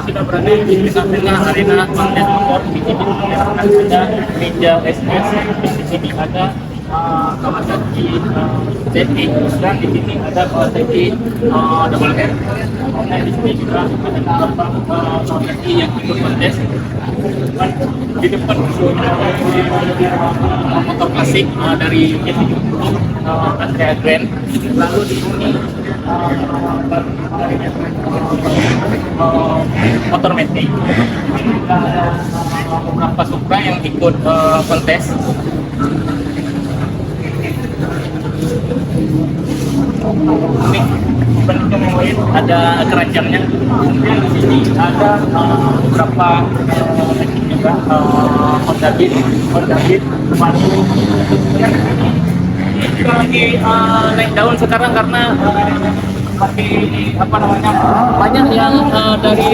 sudah berada di tengah-tengah arena kontes motor. Di sini ada Ninja SS, di sini ada Kawasaki ZX, dan di sini ada Kawasaki Double R. Dan di sini juga ada beberapa Kawasaki yang ikut kontes. Dan di depan motor klasik dari G70 Astrea Grand. Lalu di sini motor metik. Ada beberapa Supra yang ikut kontes. Ini bentuknya yang lain, ada keranjangnya. Kemudian di sini ada beberapa juga Honda Beat, Subaru. Kita lagi naik daun sekarang karena masih banyak yang dari